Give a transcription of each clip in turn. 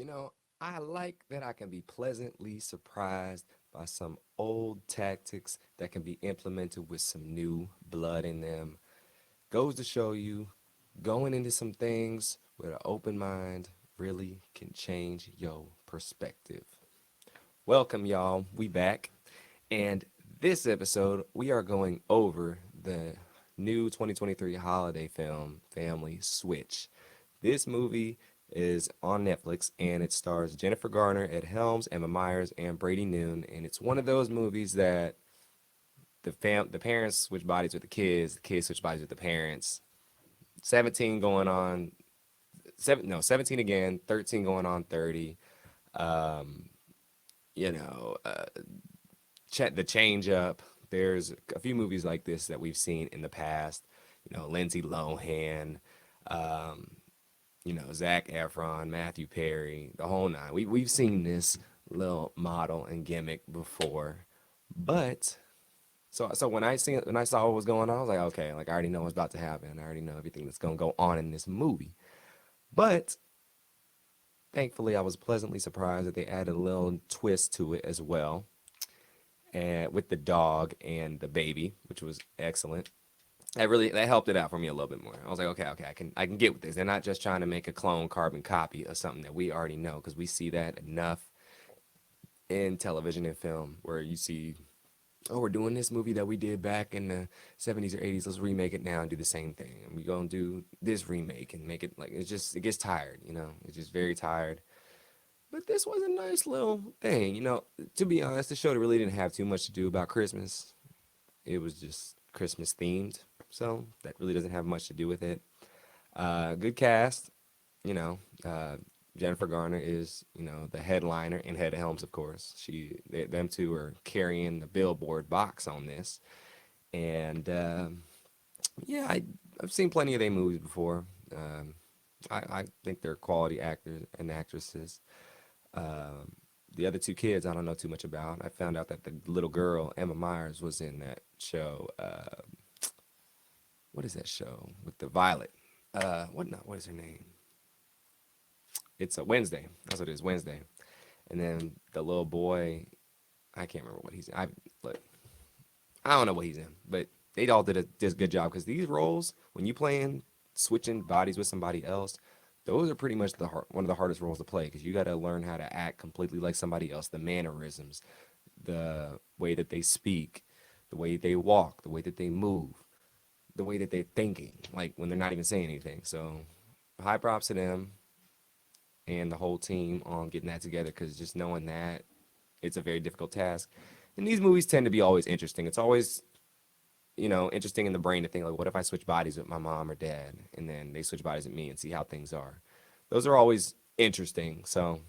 You know, I like that I can be pleasantly surprised by some old tactics that can be implemented with some new blood in them. Goes to show you, going into some things with an open mind really can change your perspective. Welcome, y'all. We back. And this episode, we are going over the new 2023 holiday film, Family Switch. This movie is on Netflix and it stars Jennifer Garner, Ed Helms, Emma Myers, and Brady Noon. And it's one of those movies that the parents switch bodies with the kids switch bodies with the parents. 17 going on 17 again, 13 going on 30. Um, you know, the change up. There's a few movies like this that we've seen in the past. Lindsay Lohan, um, Zach Efron, Matthew Perry, the whole nine. We've seen this little model and gimmick before, but so when I saw what was going on, I was like, okay, like I already know what's about to happen. I already know everything that's gonna go on in this movie. But thankfully, I was pleasantly surprised that they added a little twist to it as well, and with the dog and the baby, which was excellent. That helped it out for me a little bit more. I was like, okay, I can get with this. They're not just trying to make a clone carbon copy of something that we already know because we see that enough in television and film where you see, oh, we're doing this movie that we did back in the 70s or 80s. Let's remake it now and do the same thing. And we're gonna do this remake and make it like it gets tired, It's just very tired. But this was a nice little thing, To be honest, the show really didn't have too much to do about Christmas. It was just Christmas themed, so that really doesn't have much to do with it. Good cast, you know. Jennifer Garner is, the headliner, and Head Helms, of course. Them two are carrying the billboard box on this, and yeah, I've seen plenty of their movies before. I think they're quality actors and actresses. Um, the other two kids, I don't know too much about. I found out that the little girl, Emma Myers, was in that show. What is that show with the Violet? What is her name? It's a Wednesday. That's what it is, Wednesday. And then the little boy, I can't remember what he's in. Look, I don't know what he's in, but they all did a good job because these roles, when you playing switching bodies with somebody else, those are pretty much one of the hardest roles to play because you got to learn how to act completely like somebody else. The mannerisms, the way that they speak, the way they walk, the way that they move, the way that they're thinking, like when they're not even saying anything. So high props to them and the whole team on getting that together because just knowing that it's a very difficult task. And these movies tend to be always interesting. It's always, interesting in the brain to think like, what if I switch bodies with my mom or dad, and then they switch bodies with me and see how things are. Those are always interesting. So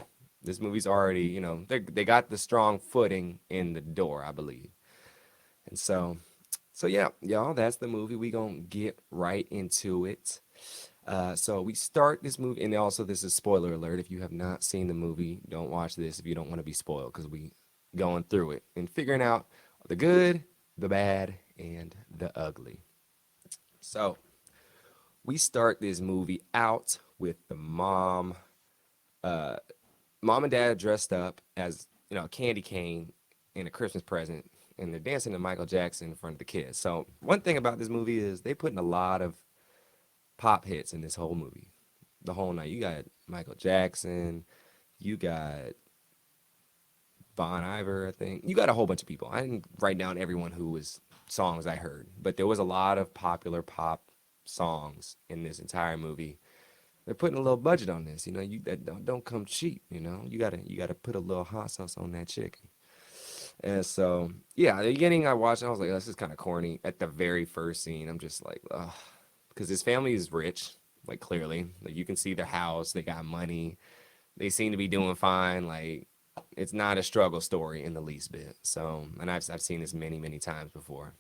this movie's already, they got the strong footing in the door, I believe. And so yeah, y'all, that's the movie. We gonna get right into it. So we start this movie, and also this is spoiler alert. If you have not seen the movie, don't watch this if you don't want to be spoiled, because we going through it and figuring out the good, the bad, and the ugly. So we start this movie out with the uh, mom and dad dressed up as a candy cane and a Christmas present, and they're dancing to Michael Jackson in front of the kids. So one thing about this movie is they put in a lot of pop hits in this whole movie. The whole night. You got Michael Jackson, you got Bon Iver, I think. You got a whole bunch of people. I didn't write down everyone who was songs I heard, but there was a lot of popular pop songs in this entire movie. They're putting a little budget on this, you that don't come cheap, you gotta put a little hot sauce on that chicken. And so, yeah, at the beginning I watched, and I was like, oh, this is kind of corny. At the very first scene, I'm just like, ugh, because his family is rich, like clearly, like you can see their house, they got money, they seem to be doing fine. Like it's not a struggle story in the least bit. So, and I've seen this many times before,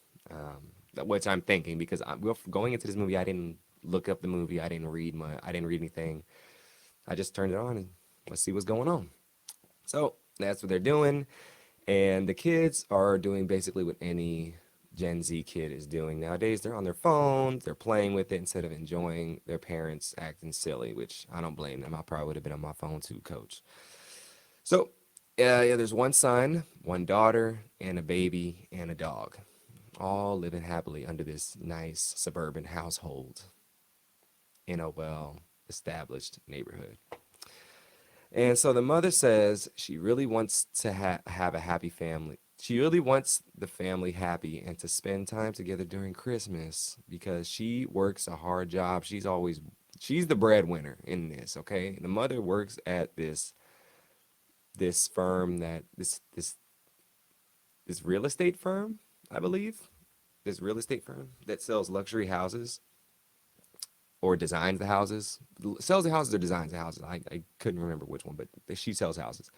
which I'm thinking because going into this movie, I didn't look up the movie, I didn't read anything. I just turned it on and let's see what's going on. So that's what they're doing. And the kids are doing basically what any Gen Z kid is doing nowadays. They're on their phones, they're playing with it instead of enjoying their parents acting silly, which I don't blame them. I probably would have been on my phone too, coach. So, yeah, there's one son, one daughter, and a baby and a dog, all living happily under this nice suburban household in a well established neighborhood. And so the mother says she really wants to have a happy family. She really wants the family happy and to spend time together during Christmas because she works a hard job. She's the breadwinner in this, okay? The mother works at this firm that this real estate firm, I believe. This real estate firm that sells luxury houses or designs the houses. Sells the houses or designs the houses. I couldn't remember which one, but she sells houses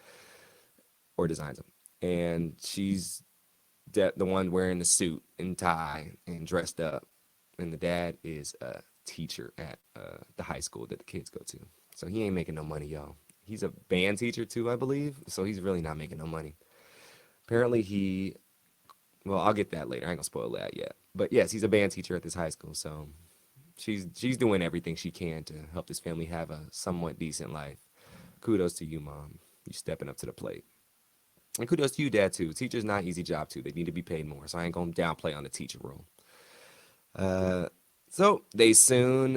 or designs them. And she's the one wearing the suit and tie and dressed up. And the dad is a teacher at the high school that the kids go to. So he ain't making no money, y'all. He's a band teacher too, I believe. So he's really not making no money. Apparently well, I'll get that later. I ain't gonna spoil that yet. But yes, he's a band teacher at this high school. So she's doing everything she can to help this family have a somewhat decent life. Kudos to you, mom. You stepping up to the plate. And kudos to you, dad, too. Teacher's not an easy job, too. They need to be paid more. So I ain't going to downplay on the teacher role. Uh, so they soon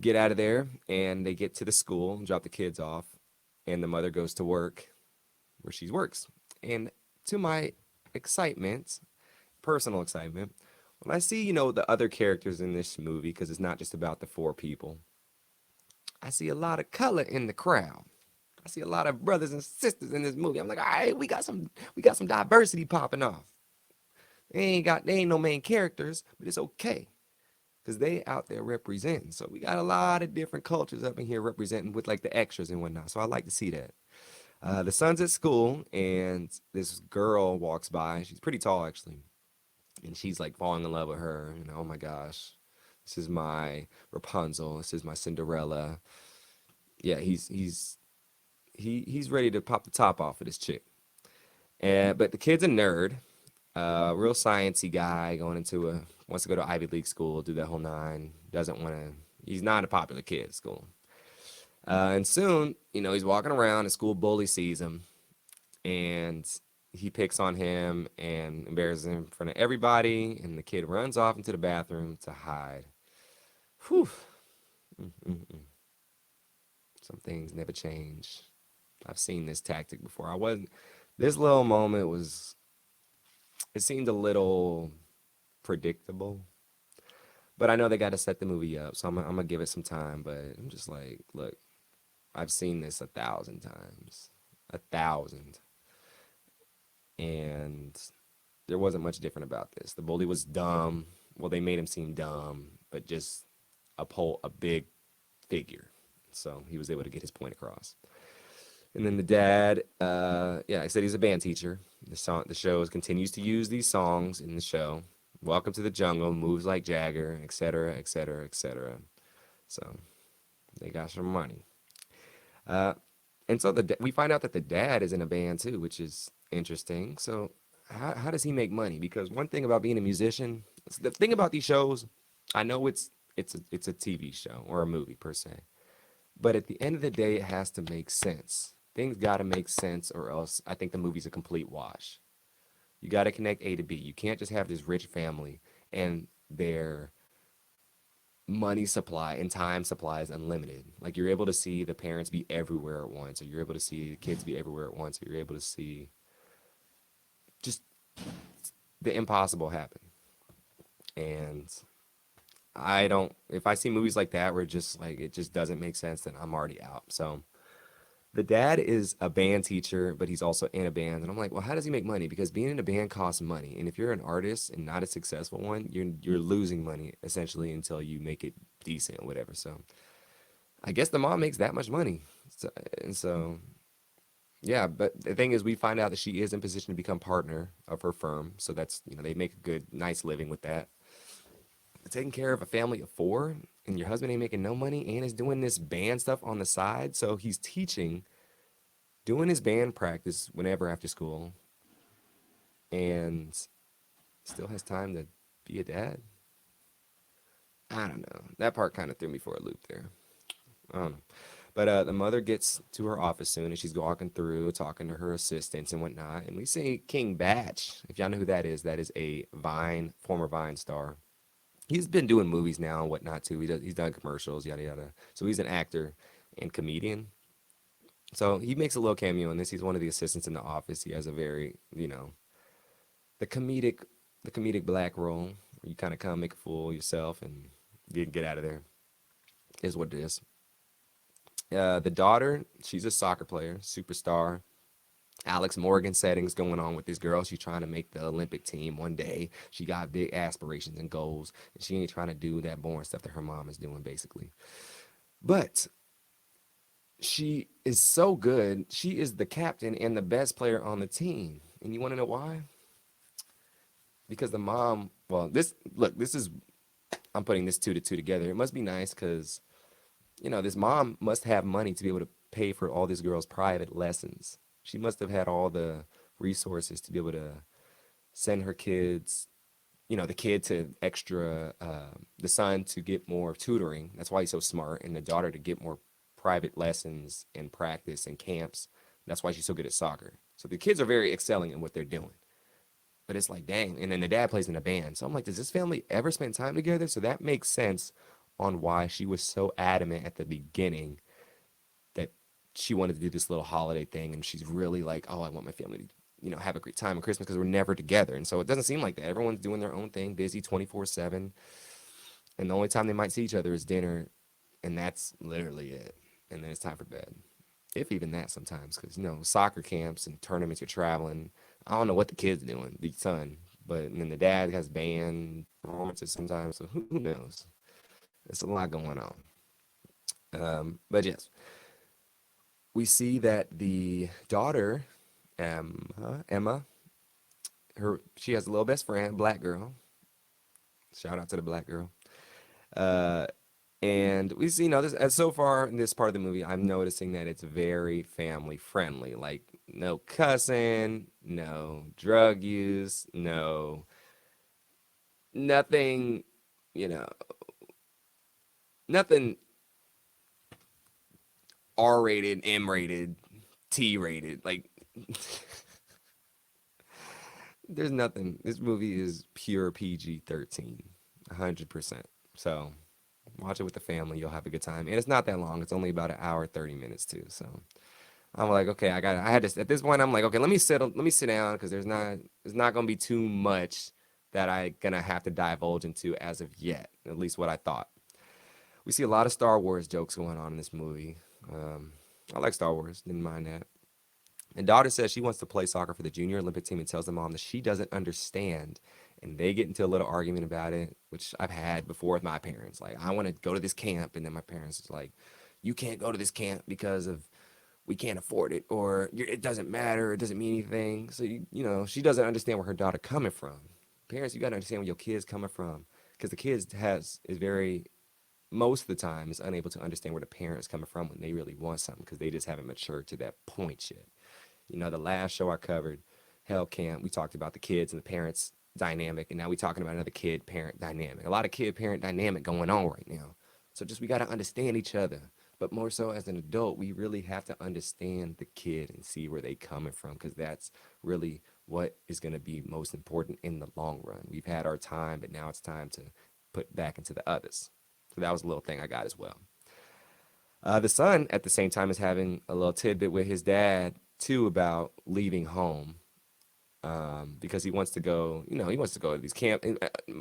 get out of there and they get to the school, drop the kids off, and the mother goes to work where she works. And to my excitement, personal excitement, when I see, the other characters in this movie, because it's not just about the four people, I see a lot of color in the crowd. I see a lot of brothers and sisters in this movie. I'm like, all right, we got some diversity popping off. They ain't no main characters, but it's okay because they out there representing. So we got a lot of different cultures up in here representing with like the extras and whatnot. So I like to see that. The son's at school and this girl walks by. She's pretty tall actually, and she's like falling in love with her. Oh my gosh, this is my Rapunzel. This is my Cinderella. Yeah, he's ready to pop the top off of this chick. But the kid's a nerd, real sciencey guy going into wants to go to Ivy League school, do that whole nine. Doesn't want to. He's not a popular kid at school. And soon, he's walking around. A school bully sees him, and he picks on him and embarrasses him in front of everybody. And the kid runs off into the bathroom to hide. Whew. Mm-mm-mm. Some things never change. I've seen this tactic before. I wasn't. This little moment was. It seemed a little predictable, but I know they got to set the movie up, so I'm gonna give it some time. But I'm just like, look, I've seen this 1,000 times, 1,000, and there wasn't much different about this. The bully was dumb. Well, they made him seem dumb, but just a big figure, so he was able to get his point across. And then the dad, yeah, I said he's a band teacher. The show continues to use these songs in the show. Welcome to the Jungle, Moves Like Jagger, etc., etc., etc. So they got some money. Uh, and so we find out that the dad is in a band too, which is interesting. So how does he make money? Because one thing about being a musician, the thing about these shows, I know it's a TV show or a movie per se, but at the end of the day, it has to make sense. Things got to make sense, or else I think the movie's a complete wash. You got to connect A to B. You can't just have this rich family and their money supply and time supply is unlimited. Like you're able to see the parents be everywhere at once, or you're able to see the kids be everywhere at once, or you're able to see just the impossible happen. And if I see movies like that where just like it just doesn't make sense, then I'm already out. So the dad is a band teacher, but he's also in a band. And I'm like, well, how does he make money? Because being in a band costs money. And if you're an artist and not a successful one, you're losing money essentially until you make it decent or whatever. So I guess the mom makes that much money. And so yeah, but the thing is we find out that she is in position to become partner of her firm. So that's, they make a good, nice living with that. Taking care of a family of four and your husband ain't making no money and is doing this band stuff on the side. So he's teaching, doing his band practice whenever after school, and Still has time to be a dad. I don't know. That part kind of threw me for a loop there. I don't know. But the mother gets to her office soon, and she's walking through, talking to her assistants and whatnot. And we see King Batch. If y'all know who that is a Vine, former Vine star. He's been doing movies now and whatnot too. He's done commercials, yada yada. So he's an actor and comedian. So he makes a little cameo in this. He's one of the assistants in the office. He has a very, the comedic, the comedic black role where you kind of come make a fool of yourself and get out of there. Is what it is. The daughter, she's a soccer player, superstar. Alex Morgan settings going on with this girl. She's trying to make the Olympic team one day. She got big aspirations and goals, and she ain't trying to do that boring stuff that her mom is doing, basically. But she is so good. She is the captain and the best player on the team. And you want to know why? Because the mom, well, this is, I'm putting this two to two together. It must be nice because, this mom must have money to be able to pay for all this girl's private lessons. She must have had all the resources to be able to send her kids, the kid to extra, the son to get more tutoring. That's why he's so smart, and the daughter to get more private lessons and practice and camps. That's why she's so good at soccer. So the kids are very excelling in what they're doing. But it's like, dang. And then the dad plays in a band. So I'm like, does this family ever spend time together? So that makes sense on why she was so adamant at the beginning that she wanted to do this little holiday thing. And she's really like, oh, I want my family to, have a great time at Christmas because we're never together. And so it doesn't seem like that. Everyone's doing their own thing, busy 24/7. And the only time they might see each other is dinner. And that's literally it. And then it's time for bed. If even that sometimes, because, soccer camps and tournaments, you're traveling. I don't know what the kid's doing, the son. But and then the dad has band performances sometimes. So who knows? It's a lot going on. But yes, we see that the daughter, Emma, she has a little best friend, black girl. Shout out to the black girl. Uh, and we see, this as so far in this part of the movie, I'm noticing that it's very family friendly. Like no cussing, no drug use, no nothing, you know, nothing R-rated, M-rated, T-rated. Like there's nothing. This movie is pure PG-13, 100%. So watch it with the family. You'll have a good time. And it's not that long. It's only about an hour, 30 minutes too. So I'm like, okay, I had to, at this point, I'm like, okay, let me sit down because there's not going to be too much that I gonna have to divulge into as of yet, at least what I thought. We see a lot of Star Wars jokes going on in this movie. I like Star Wars, didn't mind that. And daughter says she wants to play soccer for the junior Olympic team and tells the mom that she doesn't understand. And they get into a little argument about it, which I've had before with my parents. Like, I want to go to this camp. And then my parents is like, you can't go to this camp because of we can't afford it, or it doesn't matter, it doesn't mean anything. So, she doesn't understand where her daughter coming from. Parents, you got to understand where your kid's coming from. Because the kids is very, most of the time, is unable to understand where the parents coming from when they really want something because they just haven't matured to that point yet. The last show I covered, Hell Camp, we talked about the kids and the parents dynamic, and now we're talking about another kid parent dynamic. A lot of kid parent dynamic going on right now. So just we got to understand each other. But more so as an adult, we really have to understand the kid and see where they coming from because that's really what is going to be most important in the long run. We've had our time, but now it's time to put back into the others. So that was a little thing I got as well. The son, at the same time, is having a little tidbit with his dad too about leaving home because he wants to go. He wants to go to these camp.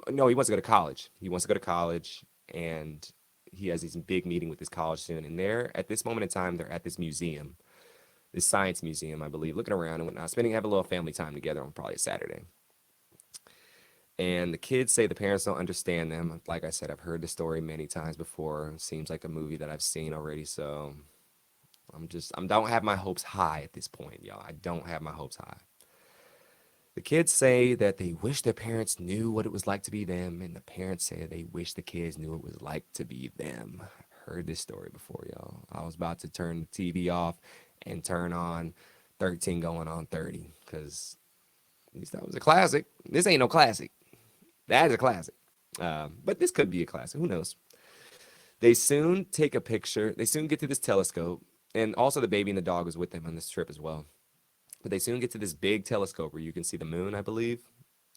No, he wants to go to college. He wants to go to college, and he has this big meeting with this college soon. And they're at this moment in time, they're at this museum, this science museum, I believe, looking around and whatnot, have a little family time together on probably a Saturday. And the kids say the parents don't understand them. Like I said, I've heard the story many times before. It seems like a movie that I've seen already. So I don't have my hopes high at this point, y'all. I don't have my hopes high. The kids say that they wish their parents knew what it was like to be them, and the parents say they wish the kids knew what it was like to be them. I've heard this story before, y'all. I was about to turn the TV off and turn on 13 going on 30 because At least that was a classic. This ain't no classic. That is a classic. But this could be a classic. Who knows? They soon take a picture. They soon get to this telescope. And also, the baby and the dog was with them on this trip as well. But they soon get to this big telescope where you can see the moon, I believe.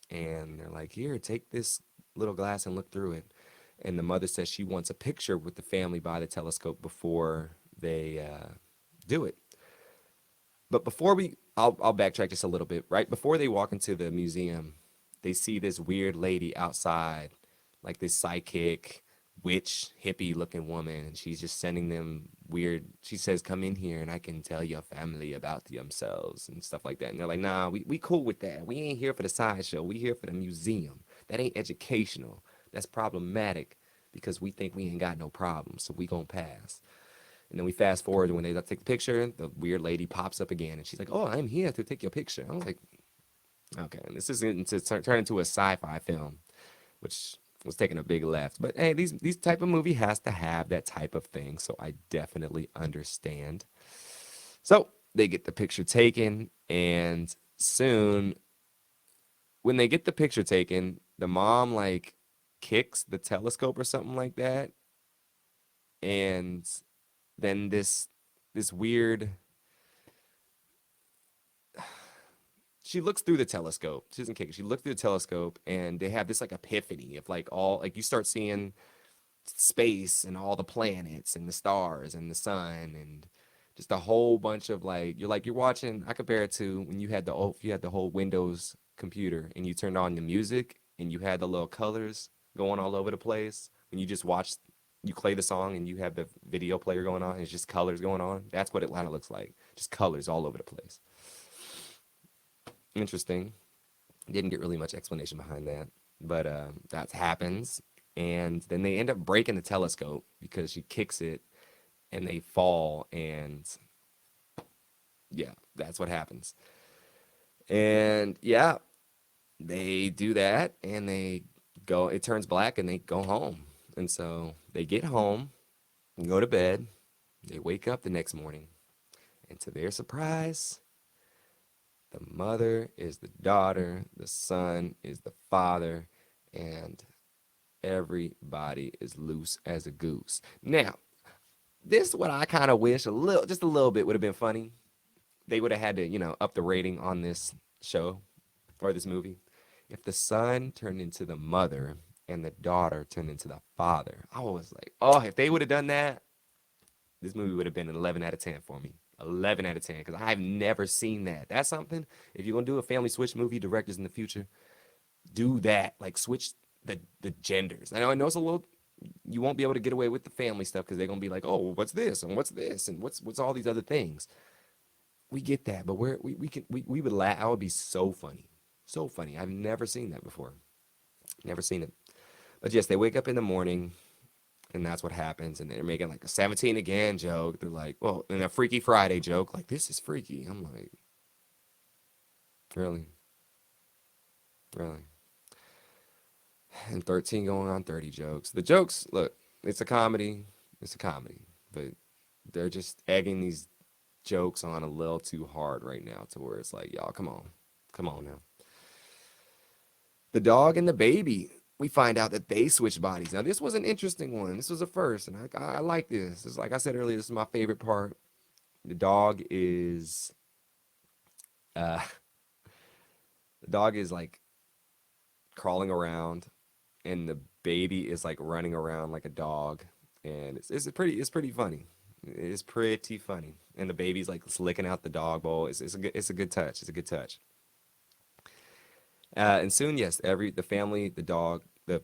And they're like, here, take this little glass and look through it. And the mother says she wants a picture with the family by the telescope before they do it. But I'll backtrack just a little bit. Right before they walk into the museum, they see this weird lady outside, like this psychic, witch, hippie looking woman. And she's just sending them weird. She says, come in here and I can tell your family about themselves and stuff like that. And they're like, nah, we cool with that. We ain't here for the sideshow. We here for the museum. That ain't educational. That's problematic because we think we ain't got no problems. So we gonna pass. And then we fast forward when they take the picture, the weird lady pops up again and she's like, oh, I'm here to take your picture. I was like, okay, and this is going to turn into a sci-fi film, which was taking a big left. But hey, these type of movie has to have that type of thing, so I definitely understand. So they get the picture taken, and soon when they get the picture taken, the mom like kicks the telescope or something like that, and then this weird she looks through the telescope. She doesn't kick it. She looks through the telescope and they have this like epiphany of like all like you start seeing space and all the planets and the stars and the sun and just a whole bunch of like you're watching. I compare it to when you had the whole Windows computer and you turned on the music and you had the little colors going all over the place. When you just watched you play the song and you have the video player going on, and it's just colors going on. That's what Atlanta looks like. Just colors all over the place. Interesting. Didn't get really much explanation behind that, but that happens. And then they end up breaking the telescope because she kicks it and they fall. And yeah, that's what happens. And yeah, they do that and it turns black and they go home. And so they get home and go to bed. They wake up the next morning. And to their surprise, the mother is the daughter, the son is the father, and everybody is loose as a goose. Now, this is what I kind of wish just a little bit would have been funny. They would have had to, up the rating on this show or this movie. If the son turned into the mother and the daughter turned into the father, I was like, oh, if they would have done that, this movie would have been an 11 out of 10 for me. 11 out of 10 because I've never seen that. That's something. If you're gonna do a family switch movie, directors in the future, do that. Like switch the genders. I know it's a little. You won't be able to get away with the family stuff because they're gonna be like, oh, what's this and what's this and what's all these other things. We get that, but we would laugh. I would be so funny, so funny. I've never seen that before. Never seen it. But yes, they wake up in the morning and that's what happens. And they're making like a 17 again joke. They're like, well, and a Freaky Friday joke. Like, this is freaky. I'm like, really? Really? And 13 going on 30 jokes. The jokes, look, it's a comedy. It's a comedy. But they're just egging these jokes on a little too hard right now to where it's like, y'all, come on. Come on now. The dog and the baby, we find out that they switch bodies. Now, this was an interesting one. This was a first, and I like this. It's like I said earlier, this is my favorite part. The dog is, uh, the dog is like crawling around, and the baby is like running around like a dog, and it's pretty funny. It's pretty funny, and the baby's like licking out the dog bowl. It's a good touch. It's a good touch. And soon, yes, the family, the dog, the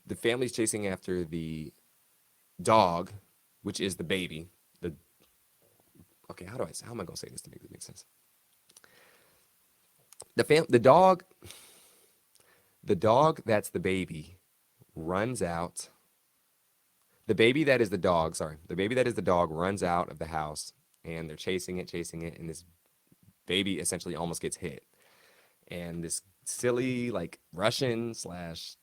the family's chasing after the dog, which is the baby. The okay, how am I gonna say this to make this make sense? The dog that's the baby runs out. The baby that is the dog, sorry, the baby that is the dog runs out of the house, and they're chasing it, and this baby essentially almost gets hit. And this silly like Russian slash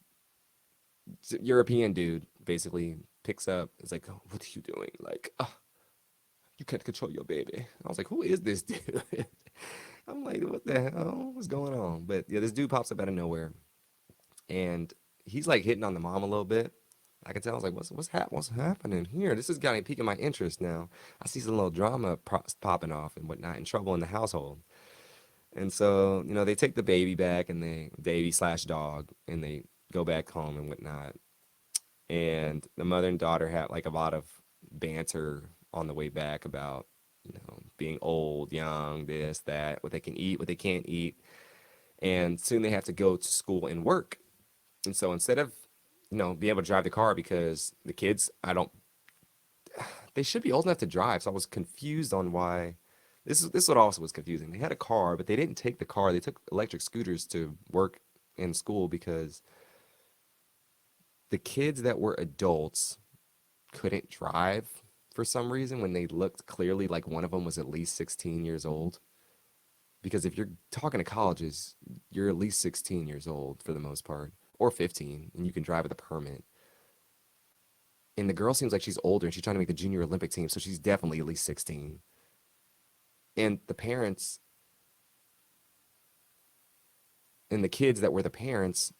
European dude basically picks up. It's like, oh, what are you doing? Like, oh, You can't control your baby. I was like, who is this dude? I'm like, what the hell? What's going on? But yeah, this dude pops up out of nowhere, and he's like hitting on the mom a little bit. I can tell. I was like, what's happening here? This is kind of piquing my interest now. I see some little drama popping off and whatnot, and trouble in the household. And so, they take the baby back, and they baby slash dog, and they go back home and whatnot. And the mother and daughter had like a lot of banter on the way back about, being old, young, this, that, what they can eat, what they can't eat. And soon they have to go to school and work. And so instead of, being able to drive the car, because the kids, they should be old enough to drive. So I was confused on why. This is what also was confusing. They had a car, but they didn't take the car. They took electric scooters to work in school because the kids that were adults couldn't drive for some reason when they looked clearly like one of them was at least 16 years old. Because if you're talking to colleges, you're at least 16 years old for the most part, or 15, and you can drive with a permit. And the girl seems like she's older, and she's trying to make the junior Olympic team, so she's definitely at least 16. And the parents and the kids that were the parents,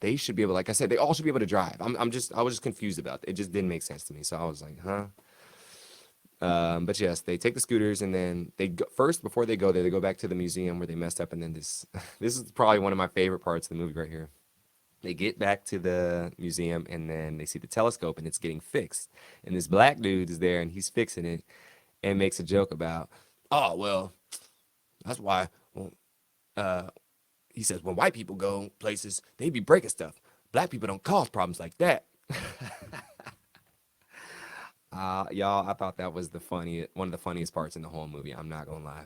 they should be able, like I said, they all should be able to drive. I was just confused about it. It just didn't make sense to me. So I was like, huh? But yes, they take the scooters, and then they go, first, before they go there, they go back to the museum where they messed up. And then this is probably one of my favorite parts of the movie right here. They get back to the museum, and then they see the telescope, and it's getting fixed. And this black dude is there, and he's fixing it, and makes a joke about, oh, well, that's why, well, uh, he says, when white people go places, they be breaking stuff. Black people don't cause problems like that. Y'all, I thought that was one of the funniest parts in the whole movie. I'm not gonna lie.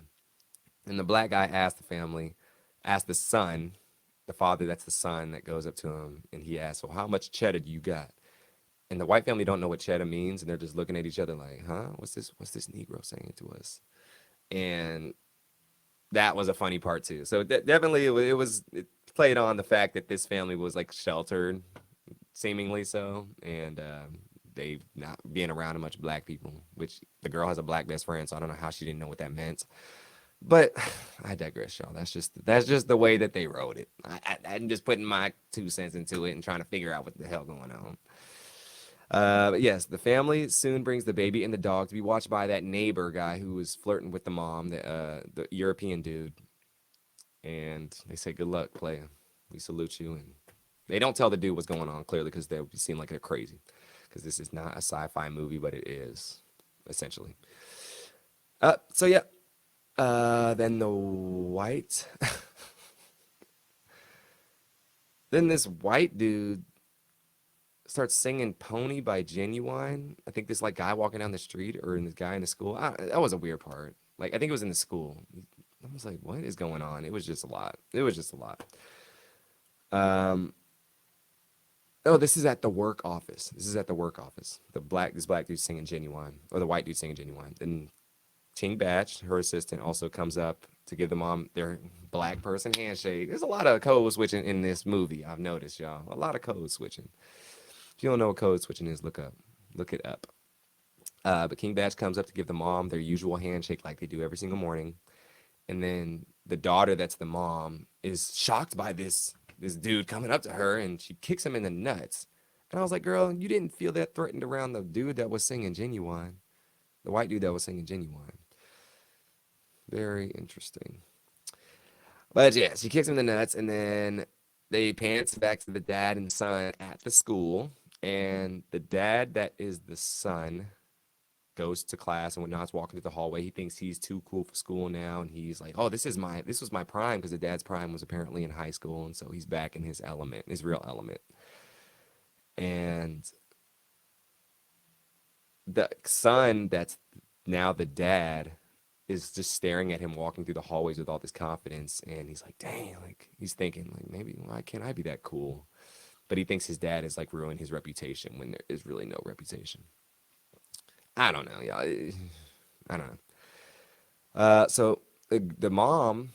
And the black guy asked the family, asked the son, the father, that's the son that goes up to him, and he asks, well, how much cheddar do you got? And the white family don't know what cheddar means, and they're just looking at each other like, huh? What's this Negro saying to us? And that was a funny part too. So definitely it played on the fact that this family was like sheltered, seemingly so, and they not being around much black people, which the girl has a black best friend, so I don't know how she didn't know what that meant. But I digress, y'all. That's just the way that they wrote it. I'm just putting my 2 cents into it and trying to figure out what the hell going on. But yes, the family soon brings the baby and the dog to be watched by that neighbor guy who was flirting with the mom, the European dude. And they say, "Good luck, player. We salute you." And they don't tell the dude what's going on clearly because they'll seem like they're crazy. Because this is not a sci-fi movie, but it is essentially. So yeah. Then the white. Then this white dude starts singing "Pony" by Genuine. I think this like guy walking down the street, or this guy in the school. That was a weird part. Like I think it was in the school. I was like, what is going on? It was just a lot. It was just a lot. Um. Oh, this is at the work office. This is at the work office. This black dude singing "Genuine," or the white dude singing "Genuine." Then Ting Batch, her assistant, also comes up to give the mom their black person handshake. There's a lot of code switching in this movie. I've noticed, y'all. A lot of code switching. If you don't know what code switching is, look it up. But King Batch comes up to give the mom their usual handshake like they do every single morning. And then the daughter, that's the mom, is shocked by this dude coming up to her, and she kicks him in the nuts. And I was like, girl, you didn't feel that threatened around the dude that was singing "Genuine," the white dude that was singing "Genuine." Very interesting. But yeah, she kicks him in the nuts, and then they pants back to the dad and son at the school. And the dad, that is the son, goes to class and whatnot's walking through the hallway. He thinks he's too cool for school now, and he's like, "Oh, this was my prime," because the dad's prime was apparently in high school, and so he's back in his element, his real element. And the son, that's now the dad, is just staring at him walking through the hallways with all this confidence, and he's like, dang, like he's thinking like, maybe why can't I be that cool? But he thinks his dad is like ruining his reputation when there is really no reputation. I don't know, y'all. I don't know. So the mom,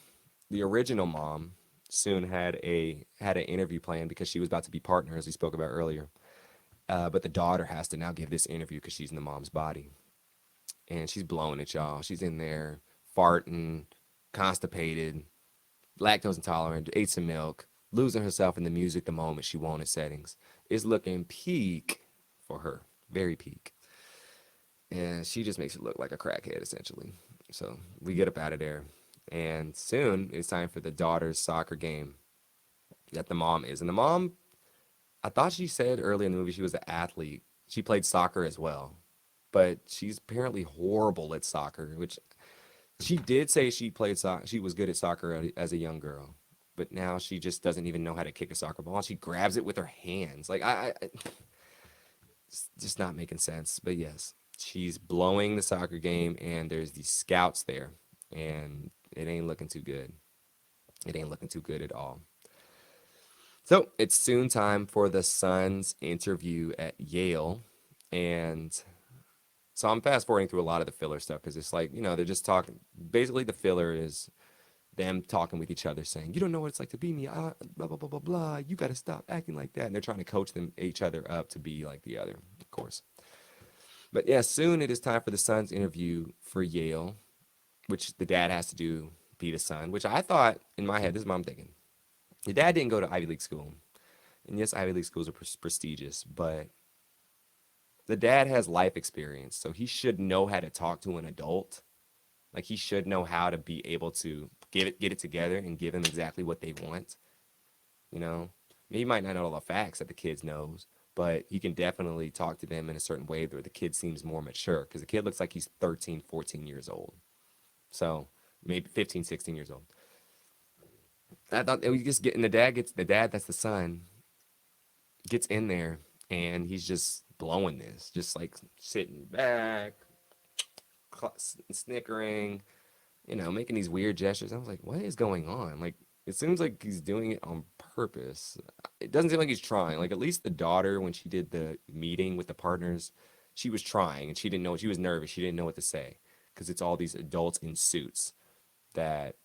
the original mom, soon had an interview plan because she was about to be partner, as we spoke about earlier. But the daughter has to now give this interview because she's in the mom's body. and she's blowing it, y'all. She's in there farting, constipated, lactose intolerant, ate some milk, losing herself in the music the moment she wanted settings. It's looking peak for her, very peak. And she just makes it look like a crackhead, essentially. So we get up out of there. And soon it's time for the daughter's soccer game that the mom is. And the mom, I thought she said early in the movie she was an athlete. She played soccer as well. But she's apparently horrible at soccer, which she did say she played soccer. She was good at soccer as a young girl, but now she just doesn't even know how to kick a soccer ball. She grabs it with her hands. Like it's just not making sense. But yes, she's blowing the soccer game, and there's these scouts there, and it ain't looking too good. It ain't looking too good at all. So it's soon time for the Suns interview at Yale, and so I'm fast forwarding through a lot of the filler stuff because it's like, they're just talking. Basically, the filler is them talking with each other, saying, "You don't know what it's like to be me. Blah blah blah blah blah. You got to stop acting like that." And they're trying to coach them each other up to be like the other, of course. But yeah, soon it is time for the son's interview for Yale, which the dad has to do, be the son. Which I thought in my head, this is what I'm thinking. The dad didn't go to Ivy League school, and yes, Ivy League schools are prestigious, but the dad has life experience, so he should know how to talk to an adult. Like he should know how to be able to get it together and give them exactly what they want. You know, he might not know all the facts that the kids knows, but he can definitely talk to them in a certain way where the kid seems more mature because the kid looks like he's 13, 14 years old. So maybe 15, 16 years old. I thought we just getting the dad that's the son gets in there and he's just blowing this, just like sitting back, snickering, making these weird gestures. I was like, what is going on? Like, it seems like he's doing it on purpose. It doesn't seem like he's trying. Like, at least the daughter, when she did the meeting with the partners, she was trying and she didn't know. She was nervous. She didn't know what to say because it's all these adults in suits that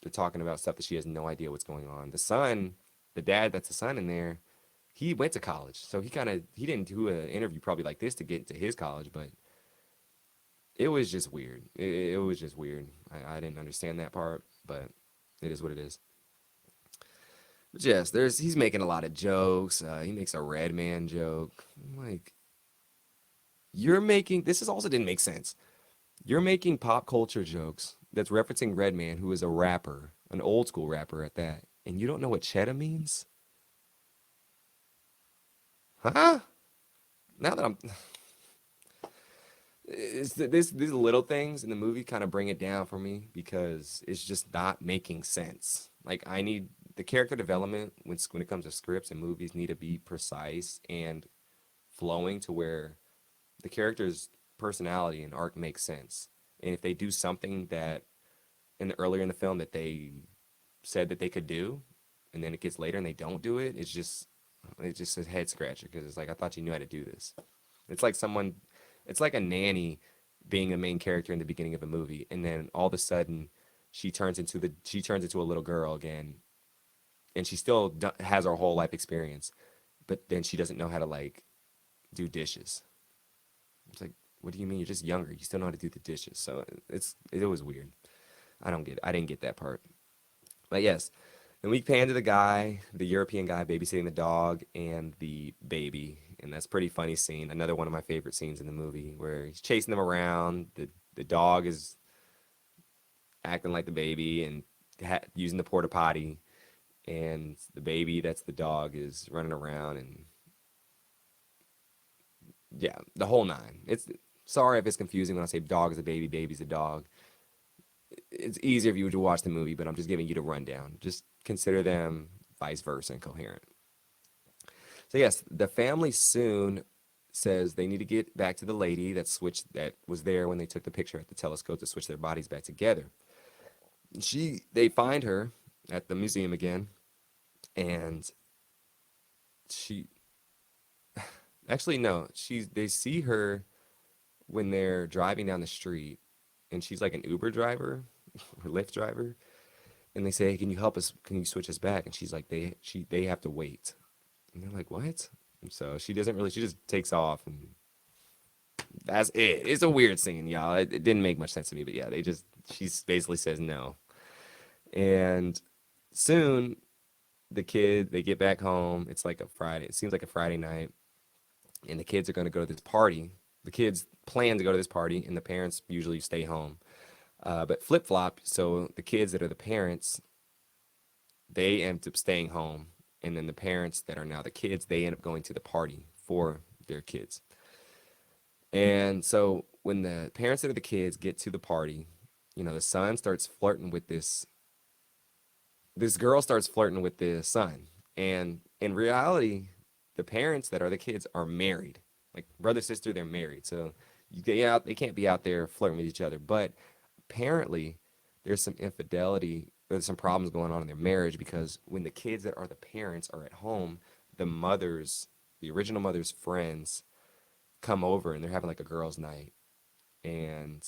they're talking about stuff that she has no idea what's going on. The son, the dad that's the son in there, he went to college. So he didn't do an interview probably like this to get into his college, but it was just weird. It was just weird. I didn't understand that part, but it is what it is. But yes, he's making a lot of jokes. He makes a red man joke. I'm like, you're making this is also didn't make sense. You're making pop culture jokes that's referencing Redman, who is a rapper, an old school rapper at that, and you don't know what cheddar means? Huh? Now that I'm these little things in the movie kind of bring it down for me because it's just not making sense. Like I need the character development when it comes to scripts and movies need to be precise and flowing to where the character's personality and arc makes sense. And if they do something that earlier in the film that they said that they could do, and then it gets later and they don't do it, it's just a head scratcher because it's like I thought you knew how to do this. It's like someone, it's like a nanny being a main character in the beginning of a movie, and then all of a sudden she turns into a little girl again, and she still has her whole life experience, but then she doesn't know how to like do dishes. It's like, what do you mean? You're just younger. You still know how to do the dishes. So it was weird. I didn't get that part. But yes, then we pan to the European guy babysitting the dog and the baby, and that's a pretty funny scene. Another one of my favorite scenes in the movie where he's chasing them around. The dog is acting like the baby and using the porta potty, and the baby that's the dog is running around and yeah, the whole nine. It's sorry if it's confusing when I say dog is a baby, baby's a dog. It's easier if you were to watch the movie, but I'm just giving you the rundown. Just consider them vice versa and coherent. So yes, the family soon says they need to get back to the lady that was there when they took the picture at the telescope to switch their bodies back together. They find her at the museum again, and she actually no, they see her when they're driving down the street, and she's like an Uber driver or Lyft driver, and they say, hey, "Can you help us? Can you switch us back?" And she's like, they have to wait." And they're like, "What?" And so she doesn't really. She just takes off, and That's it. It's a weird scene, y'all. It didn't make much sense to me, but yeah, she basically says no. And soon they get back home. It's like a Friday. It seems like a Friday night, and the kids are going to go to this party. The kids plan to go to this party, and the parents usually stay home. But flip flop, so the kids that are the parents, they end up staying home, and then the parents that are now the kids, they end up going to the party for their kids. And so when the parents that are the kids get to the party, the son starts flirting with this girl starts flirting with the son. And in reality, the parents that are the kids are married. Like brother, sister, they're married. So they can't be out there flirting with each other. But apparently there's some infidelity, there's some problems going on in their marriage because when the kids that are the parents are at home, the original mother's friends come over and they're having like a girls' night and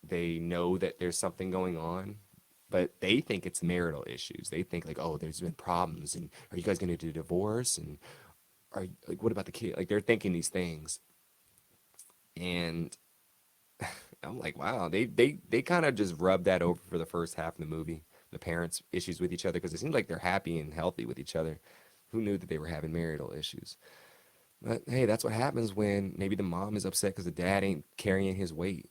they know that there's something going on, but they think it's marital issues. They think like, oh, there's been problems, and are you guys gonna do a divorce? And are like, what about the kid? Like they're thinking these things, and I'm like, wow, they kind of just rubbed that over for the first half of the movie. The parents' issues with each other because it seems like they're happy and healthy with each other. Who knew that they were having marital issues? But hey, that's what happens when maybe the mom is upset because the dad ain't carrying his weight.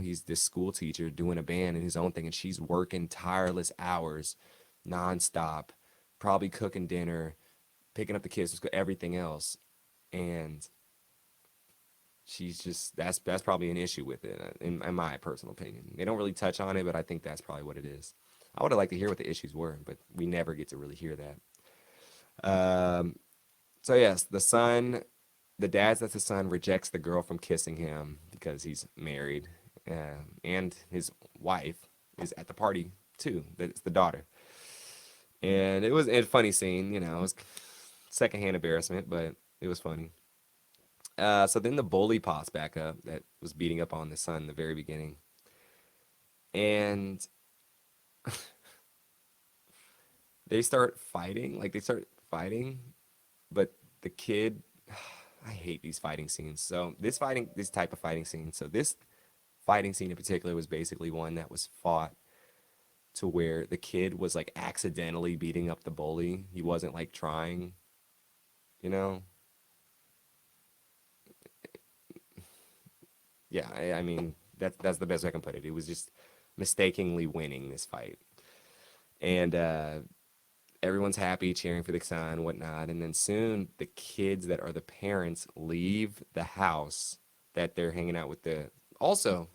He's this school teacher doing a band and his own thing, and she's working tireless hours, nonstop, probably cooking dinner, picking up the kids, everything else. And she's just that's probably an issue with it, in my personal opinion. They don't really touch on it, but I think that's probably what it is. I would have liked to hear what the issues were, but we never get to really hear that. So yes, the dad that's the son rejects the girl from kissing him because he's married, and his wife is at the party too. That's the daughter, and it was a funny scene. It was secondhand embarrassment, but it was funny. So then the bully pops back up that was beating up on the son in the very beginning, and they start fighting. Like they start fighting, but the kid, I hate these fighting scenes. So this type of fighting scene. So this fighting scene in particular was basically one that was fought to where the kid was like accidentally beating up the bully. He wasn't like trying, you know? Yeah, I mean that's the best I can put it. It was just mistakenly winning this fight. And everyone's happy, cheering for the son and whatnot. And then soon the kids that are the parents leave the house that they're hanging out with the. Also,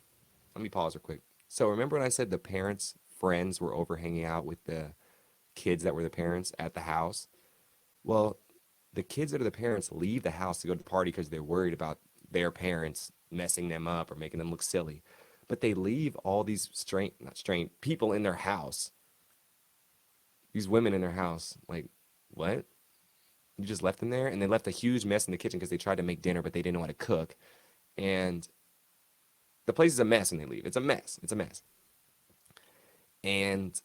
let me pause real quick. So remember when I said the parents' friends were over hanging out with the kids that were the parents at the house? Well, the kids that are the parents leave the house to go to the party because they're worried about their parents messing them up or making them look silly. But they leave all these not strange people in their house, these women in their house. Like, what? You just left them there? And they left a huge mess in the kitchen because they tried to make dinner, but they didn't know how to cook. And the place is a mess when they leave. It's a mess. It's a mess. And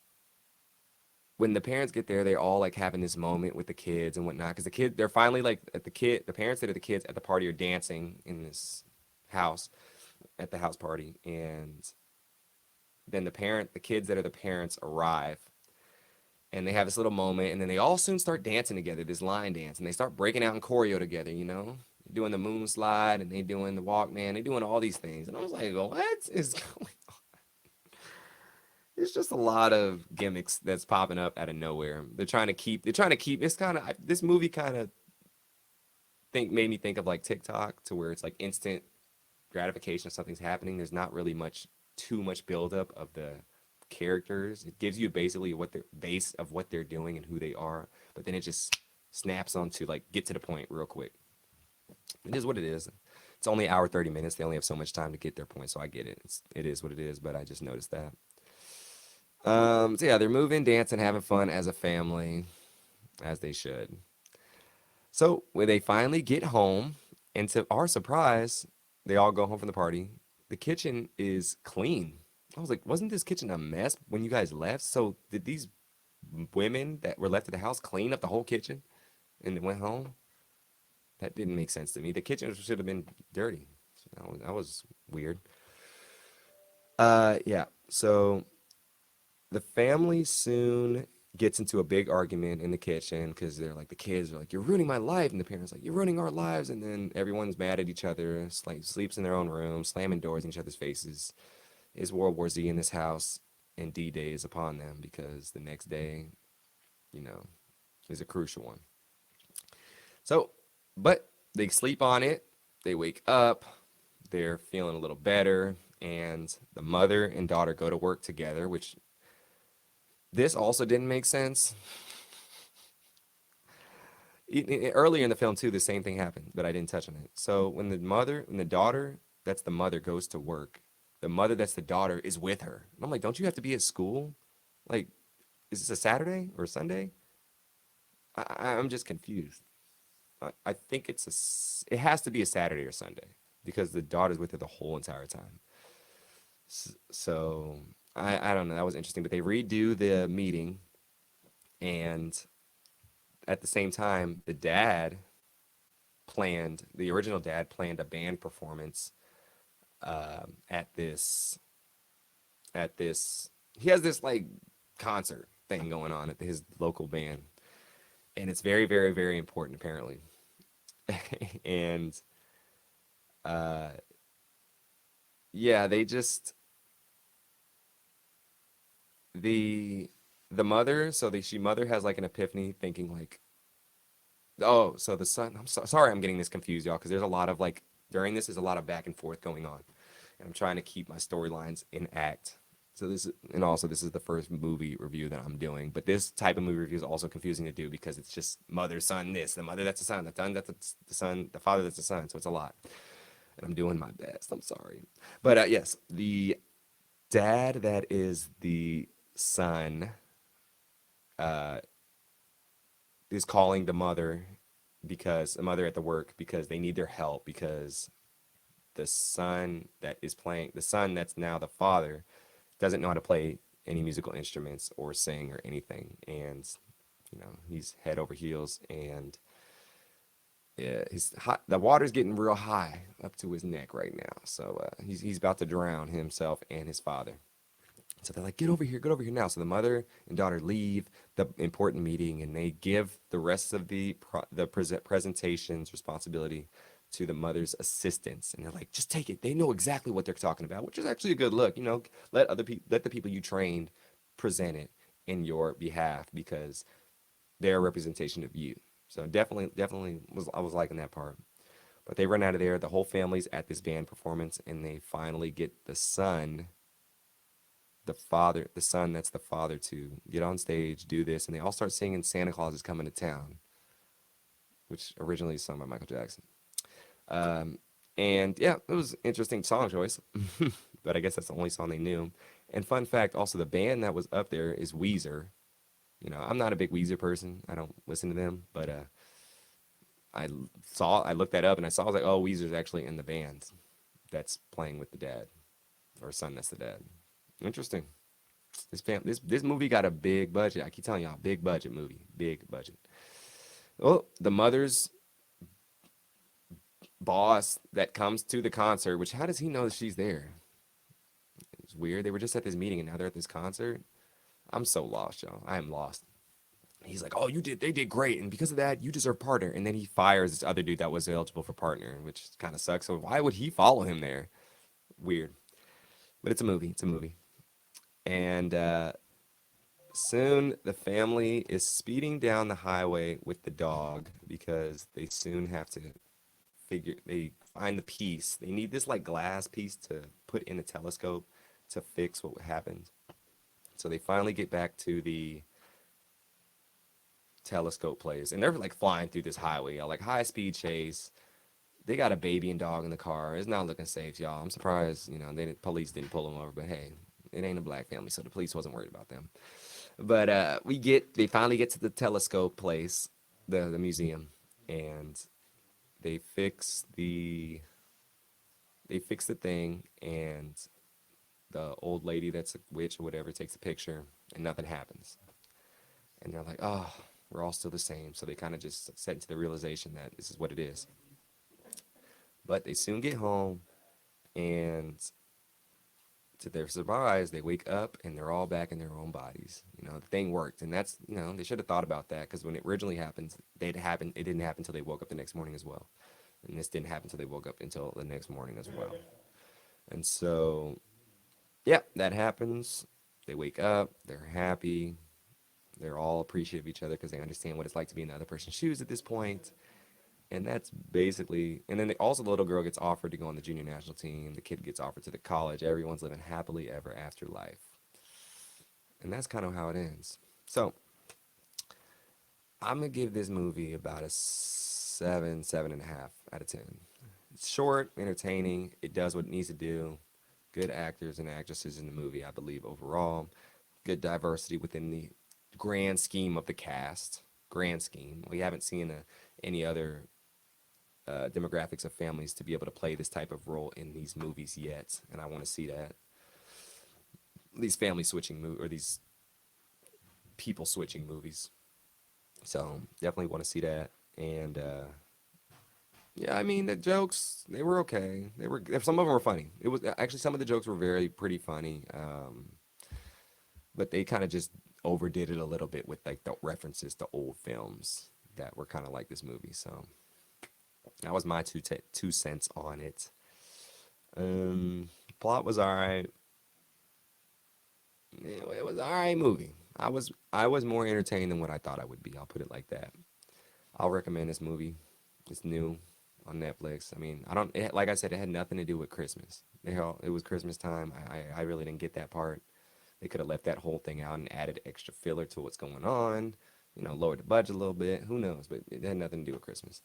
when the parents get there, they're all like having this moment with the kids and whatnot. Because they're finally like the parents that are the kids at the party are dancing in this house at the house party. And then the kids that are the parents arrive and they have this little moment. And then they all soon start dancing together, this line dance. And they start breaking out in choreo together, doing the moon slide and they doing the Walkman. They doing all these things. And I was like, what is going It's just a lot of gimmicks that's popping up out of nowhere. They're trying to keep this movie kind of think made me think of like TikTok to where it's like instant gratification if something's happening. There's not really too much buildup of the characters. It gives you basically what their base of what they're doing and who they are, but then it just snaps onto like get to the point real quick. It is what it is. It's only an hour 30 minutes. They only have so much time to get their point, so I get it. It is what it is, but I just noticed that. So yeah, they're moving, dancing, having fun as a family, as they should. So when they finally get home, and to our surprise, they all go home from the party. The kitchen is clean. I was like, wasn't this kitchen a mess when you guys left? So did these women that were left at the house clean up the whole kitchen and then went home? That didn't make sense to me. The kitchen should have been dirty. That was weird. Yeah. So the family soon gets into a big argument in the kitchen because they're like, the kids are like, "You're ruining my life," and the parents are like, "You're ruining our lives," and then everyone's mad at each other, like sleeps in their own room, slamming doors in each other's faces. It's World War Z in this house, and D-Day is upon them because the next day, you know, is a crucial one. So, but they sleep on it. They wake up. They're feeling a little better, and the mother and daughter go to work together, which this also didn't make sense. Earlier in the film too, the same thing happened, but I didn't touch on it. So when the daughter, that's the mother, goes to work, the mother, that's the daughter, is with her. And I'm like, don't you have to be at school? Like, is this a Saturday or a Sunday? I'm just confused. I think it has to be a Saturday or Sunday because the daughter's with her the whole entire time. So I don't know. That was interesting, but they redo the meeting, and at the same time, the original dad planned a band performance at this. He has this like concert thing going on at his local band, and it's very, very, very important apparently. And uh, yeah, they just the the mother. So the she mother has like an epiphany, thinking like, oh, so the son. Sorry, I'm getting this confused, y'all, because there's a lot of like during this is a lot of back and forth going on, and I'm trying to keep my storylines in act. So and also this is the first movie review that I'm doing, but this type of movie review is also confusing to do because it's just mother, son, this, the mother that's the son, the son that's the son, the father that's the son. So it's a lot, and I'm doing my best. I'm sorry, but yes, the dad that is the son uh, is calling the mother at the work because they need their help because the son that's now the father doesn't know how to play any musical instruments or sing or anything, and he's head over heels, and yeah, the water's getting real high up to his neck right now, so he's about to drown himself and his father. So they're like, get over here now. So the mother and daughter leave the important meeting, and they give the rest of the presentation's responsibility to the mother's assistants. And they're like, just take it. They know exactly what they're talking about, which is actually a good look. Let the people you trained present it in your behalf because they're a representation of you. So definitely I was liking that part. But they run out of there. The whole family's at this band performance, and they finally get the son that's the father, to get on stage, do this, and they all start singing Santa Claus is Coming to Town, which originally is sung by Michael Jackson. Um, and yeah, it was interesting song choice, but I guess that's the only song they knew. And fun fact, also the band that was up there is Weezer. I'm not a big Weezer person. I don't listen to them, but I looked that up and I was like, oh, Weezer's actually in the band that's playing with the dad or son that's the dad. Interesting. This movie got a big budget. I keep telling y'all, big budget movie, big budget. Well, the mother's boss that comes to the concert, which how does he know that she's there? It's weird. They were just at this meeting and now they're at this concert. I'm so lost, y'all. I am lost. He's like, oh, they did great, and because of that, you deserve partner. And then he fires this other dude that was eligible for partner, which kind of sucks. So why would he follow him there? Weird. But it's a movie. It's a movie. And soon the family is speeding down the highway with the dog because they soon have to they find the piece. They need this like glass piece to put in a telescope to fix what happened. So they finally get back to the telescope place, and they're like flying through this highway, y'all, like high speed chase. They got a baby and dog in the car. It's not looking safe, y'all. I'm surprised, police didn't pull them over, but hey, it ain't a black family, so the police wasn't worried about them. But they finally get to the telescope place, the museum, and they fix the thing, and the old lady that's a witch or whatever takes a picture, and nothing happens. And they're like, oh, we're all still the same. So they kind of just set into the realization that this is what it is. But they soon get home, And to their surprise, they wake up and they're all back in their own bodies. The thing worked, and that's they should have thought about that because when it originally happened, it didn't happen until they woke up the next morning as well, and this didn't happen until they woke up until the next morning as well. And so, yeah, that happens. They wake up, they're happy, they're all appreciative of each other because they understand what it's like to be in the other person's shoes at this point. And that's basically, and then also the little girl gets offered to go on the junior national team. The kid gets offered to the college. Everyone's living happily ever after life. And that's kind of how it ends. So I'm going to give this movie about a 7.5 out of 10. It's short, entertaining. It does what it needs to do. Good actors and actresses in the movie, I believe, overall. Good diversity within the grand scheme of the cast. Grand scheme. We haven't seen any other demographics of families to be able to play this type of role in these movies yet, and I want to see that. These family switching or these people switching movies. So definitely want to see that. And yeah, I mean the jokes they were okay. Some of them were funny. It was actually some of the jokes were very pretty funny. But they kind of just overdid it a little bit with like the references to old films that were kind of like this movie. So that was my 2 cents on it. Plot was all right. It was all right movie. I was more entertained than what I thought I would be. I'll put it like that. I'll recommend this movie. It's new on Netflix. I mean, I don't like I said, it had nothing to do with Christmas. It was Christmas time. I really didn't get that part. They could have left that whole thing out and added extra filler to what's going on. Lowered the budget a little bit. Who knows? But it had nothing to do with Christmas.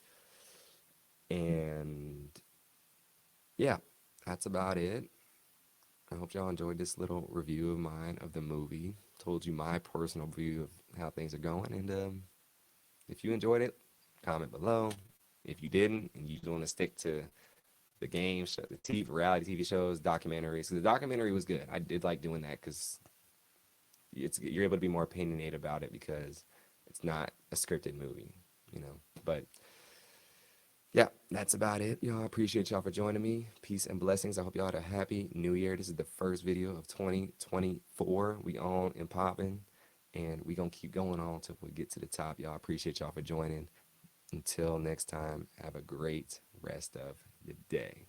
And yeah, that's about it. I hope y'all enjoyed this little review of mine of the movie. Told you my personal view of how things are going. And if you enjoyed it, comment below. If you didn't, and you want to stick to the games, the TV, reality TV shows, documentaries, so the documentary was good. I did like doing that because you're able to be more opinionated about it because it's not a scripted movie. But yeah, that's about it. Y'all, I appreciate y'all for joining me. Peace and blessings. I hope y'all had a happy new year. This is the first video of 2024. We on and popping, and we gonna keep going on until we get to the top. Y'all, appreciate y'all for joining. Until next time, have a great rest of the day.